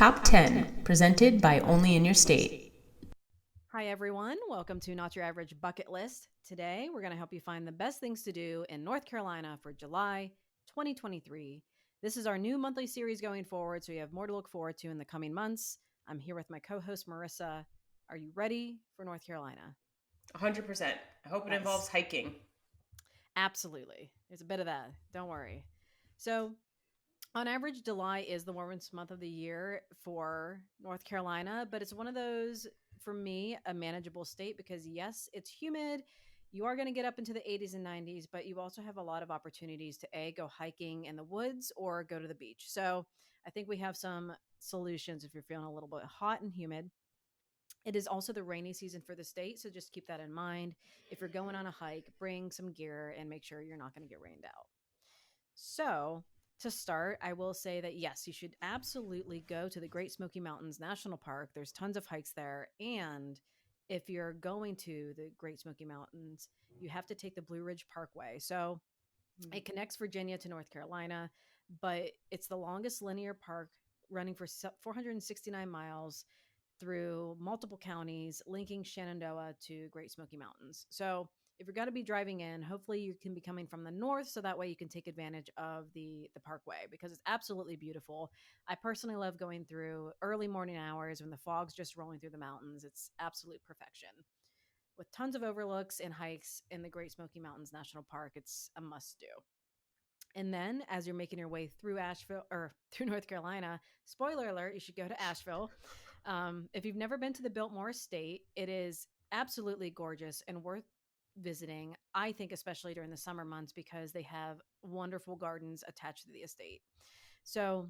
Top 10, presented by Only in Your State. Hi, everyone. Welcome to Not Your Average Bucket List. Today, we're going to help you find the best things to do in North Carolina for July 2023. This is our new monthly series going forward, so you have more to look forward to in the coming months. I'm here with my co host, Marissa. Are you ready for North Carolina? 100%. I hope it involves Nice. hiking. Absolutely. There's a bit of that. Don't worry. So, on average, July is the warmest month of the year for North Carolina, but it's one of those, for me, a manageable state because, yes, it's humid. You are going to get up into the 80s and 90s, but you also have a lot of opportunities to go hiking in the woods or go to the beach. So I think we have some solutions if you're feeling a little bit hot and humid. It is also the rainy season for the state, so just keep that in mind. If you're going on a hike, bring some gear and make sure you're not going to get rained out. So, to start, I will say that yes, you should absolutely go to the Great Smoky Mountains National Park. There's tons of hikes there. And if you're going to the Great Smoky Mountains, you have to take the Blue Ridge Parkway. So, it connects Virginia to North Carolina, but it's the longest linear park running for 469 miles through multiple counties, linking Shenandoah to Great Smoky Mountains. So if you're going to be driving in, hopefully you can be coming from the north, so that way you can take advantage of the parkway because it's absolutely beautiful. I personally love going through early morning hours when the fog's just rolling through the mountains. It's absolute perfection. With tons of overlooks and hikes in the Great Smoky Mountains National Park, it's a must do. And then as you're making your way through Asheville or through North Carolina, spoiler alert, you should go to Asheville. If you've never been to the Biltmore Estate, it is absolutely gorgeous and worth visiting. I think, especially during the summer months, because they have wonderful gardens attached to the estate. So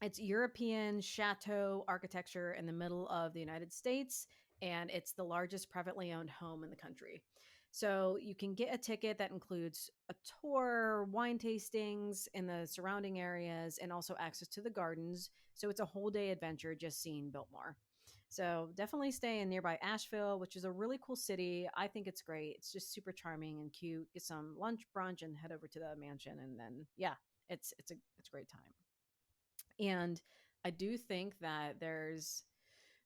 it's European chateau architecture in the middle of the United States, and it's the largest privately owned home in the country. So you can get a ticket that includes a tour, wine tastings in the surrounding areas, and also access to the gardens. So it's a whole day adventure just seeing Biltmore. So definitely stay in nearby Asheville, which is a really cool city. I think it's great. It's just super charming and cute. Get some lunch, brunch, and head over to the mansion, and then yeah, it's a great time. And I do think that there's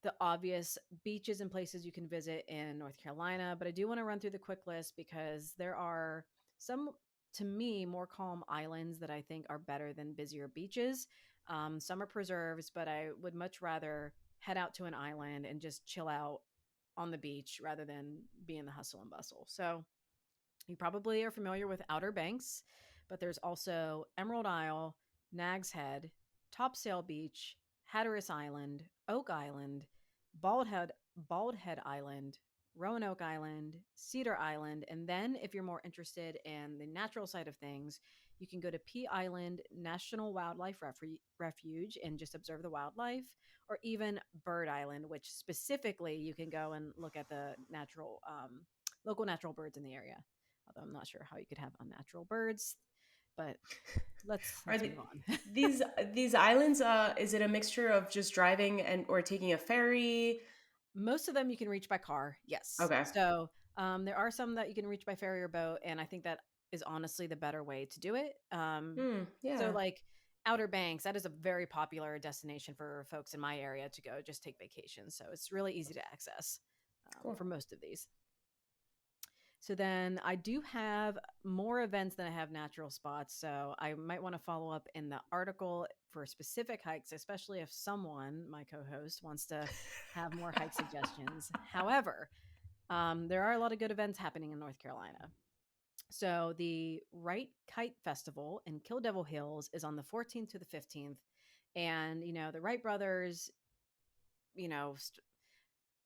the obvious beaches and places you can visit in North Carolina, but I do want to run through the quick list because there are some, to me, more calm islands that I think are better than busier beaches. Some are preserves, but I would much rather head out to an island and just chill out on the beach rather than be in the hustle and bustle. So you probably are familiar with Outer Banks, but there's also Emerald Isle, Nag's Head, Topsail Beach, Hatteras Island, Oak Island, Bald Head Island, Roanoke Island, Cedar Island, and then if you're more interested in the natural side of things, you can go to Pea Island National Wildlife Refuge and just observe the wildlife, or even Bird Island, which specifically you can go and look at the local natural birds in the area. Although I'm not sure how you could have unnatural birds, but Are let's move on. these these islands? Is it a mixture of just driving and or taking a ferry? Most of them you can reach by car, yes. Okay. So there are some that you can reach by ferry or boat, and I think that is honestly the better way to do it. So Yeah. like Outer Banks, that is a very popular destination for folks in my area to go just take vacations. So it's really easy to access Cool. for most of these. So then I do have more events than I have natural spots. So I might want to follow up in the article for specific hikes, especially if someone, my co host, wants to have more hike suggestions. However, there are a lot of good events happening in North Carolina. So the Wright Kite Festival in Kill Devil Hills is on the 14th to the 15th. And, the Wright brothers, you know,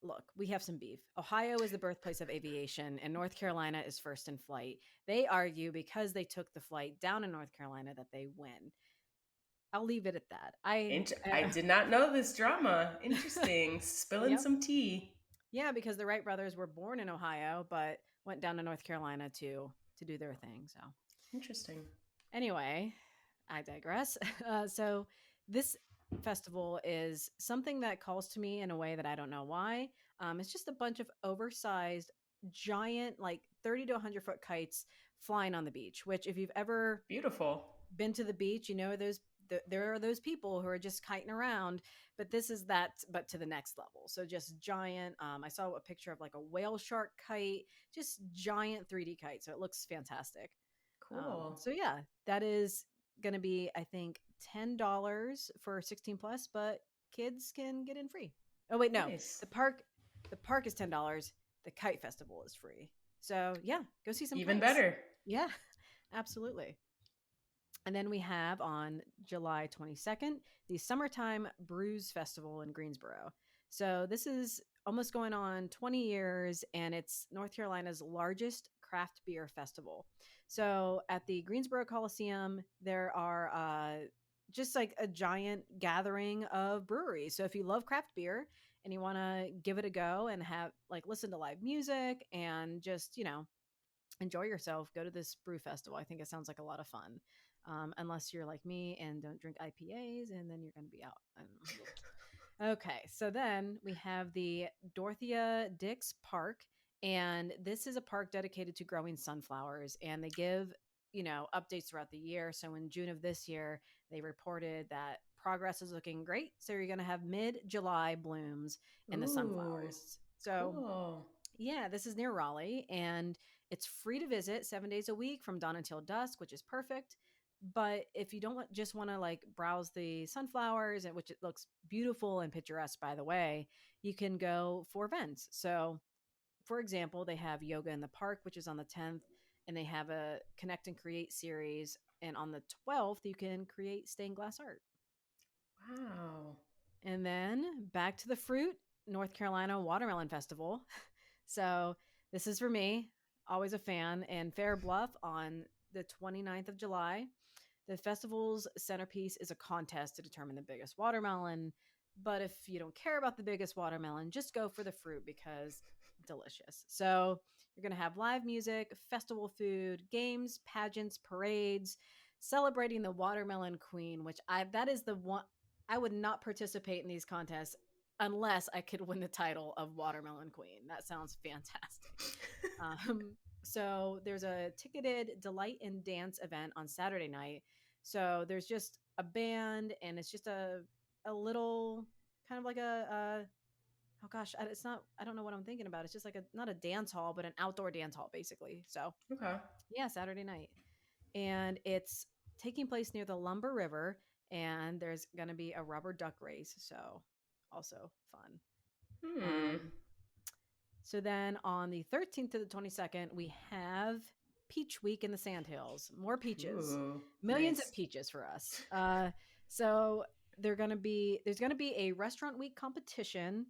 look, we have some beef. Ohio is the birthplace of aviation, and North Carolina is first in flight. They argue because they took the flight down in North Carolina that they win. I'll leave it at that. I did not know this drama. Interesting. Spilling Yep, some tea. yeah, because the Wright brothers were born in Ohio, but went down to North Carolina to do their thing. So Interesting. anyway, I digress. So this festival is something that calls to me in a way that I don't know why. It's just a bunch of oversized, giant, like 30 to 100-foot kites flying on the beach. Which, if you've ever Beautiful. been to the beach, those. there are those people who are just kiting around, but this is that, but to the next level. So just giant. I saw a picture of like a whale shark kite, just giant 3D kite. So it looks fantastic. Cool. So yeah, that is going to be, I think, $10 for 16 plus, but kids can get in free. Oh wait, no, Nice. the park, the park is $10. The kite festival is free. So yeah, go see some Even kites. better. Yeah, absolutely. And then we have on July 22nd, the Summertime Brews Festival in Greensboro. So this is almost going on 20 years, and it's North Carolina's largest craft beer festival. So at the Greensboro Coliseum, there are just like a giant gathering of breweries. So if you love craft beer and you want to give it a go and have like listen to live music and just, enjoy yourself, go to this brew festival. I think it sounds like a lot of fun. Unless you're like me and don't drink IPAs, and then you're going to be out. I don't know. Okay, so then we have the Dorothea Dix Park, and this is a park dedicated to growing sunflowers, and they give updates throughout the year. So in June of this year, they reported that progress is looking great. So you're going to have mid-July blooms in the Ooh, sunflowers. So cool. yeah, this is near Raleigh, and it's free to visit 7 days a week from dawn until dusk, which is perfect. But if you don't just want to like browse the sunflowers, and which it looks beautiful and picturesque, by the way, you can go for events. So, for example, they have yoga in the park, which is on the 10th, and they have a Connect and Create series. And on the 12th, you can create stained glass art. Wow. And then back to the fruit, North Carolina Watermelon Festival. So this is for me, always a fan. And Fair Bluff on the 29th of July. The festival's centerpiece is a contest to determine the biggest watermelon. But if you don't care about the biggest watermelon, just go for the fruit because delicious. So you're going to have live music, festival food, games, pageants, parades, celebrating the watermelon queen, which that is the one I would not participate in these contests unless I could win the title of Watermelon Queen. That sounds fantastic. So there's a ticketed delight and dance event on Saturday night. So there's just a band, and it's just a little kind of like a oh gosh, it's not. I don't know what I'm thinking about. It's just like a not a dance hall, but an outdoor dance hall, basically. So Okay. yeah, Saturday night, and it's taking place near the Lumber River, and there's gonna be a rubber duck race. So also fun. Hmm. Um, so then on the 13th to the 22nd, we have Peach Week in the Sandhills. More peaches, Ooh, millions of nice. peaches for us. So there's gonna be a restaurant week competition,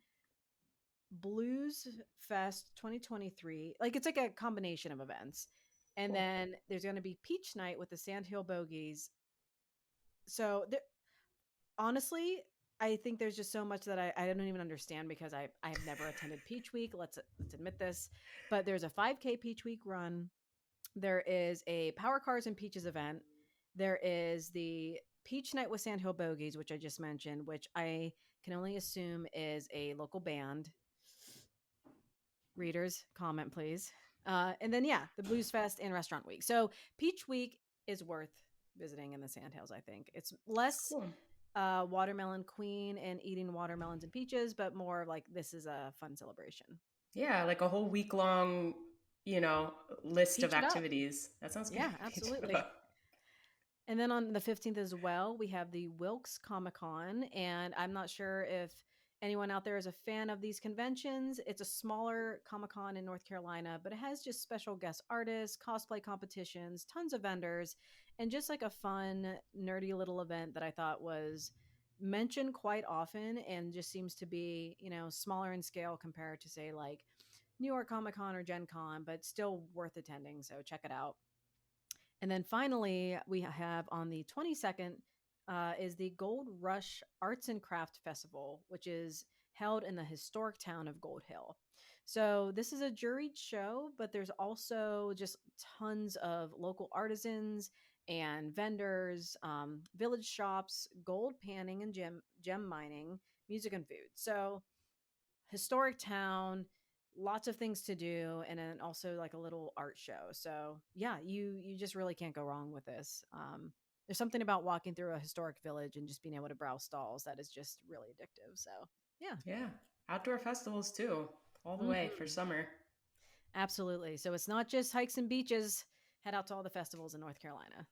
Blues Fest 2023. Like it's like a combination of events. And Cool. then there's going to be Peach Night with the Sandhill Bogies. So honestly, I think there's just so much that I don't even understand because I have never attended Peach Week. Let's admit this. But there's a 5K Peach Week run. There is a Power Cars and Peaches event. There is the Peach Night with Sandhill Bogies, which I just mentioned, which I can only assume is a local band. Readers, comment please. And then yeah, the Blues Fest and Restaurant Week. So Peach Week is worth visiting in the Sandhills. I think it's less Cool. watermelon queen and eating watermelons and peaches, but more like this is a fun celebration. Yeah, like a whole week long, you know, list of Peach it up. activities. That sounds good. Yeah, absolutely. And then on the 15th as well, we have the Wilkes Comic Con. And I'm not sure if anyone out there is a fan of these conventions. It's a smaller Comic Con in North Carolina, but it has just special guest artists, cosplay competitions, tons of vendors, and just like a fun, nerdy little event that I thought was mentioned quite often and just seems to be, smaller in scale compared to, say, like New York Comic Con or Gen Con, but still worth attending. So check it out. And then finally, we have on the 22nd is the Gold Rush Arts and Craft Festival, which is held in the historic town of Gold Hill. So this is a juried show, but there's also just tons of local artisans and vendors, village shops, gold panning and gem mining, music and food. So historic town, lots of things to do, and then also like a little art show. So yeah, you just really can't go wrong with this. there's something about walking through a historic village and just being able to browse stalls that is just really addictive. So yeah. Yeah. Outdoor festivals too, all the way for Hmm. summer. Absolutely. So it's not just hikes and beaches. Head out to all the festivals in North Carolina.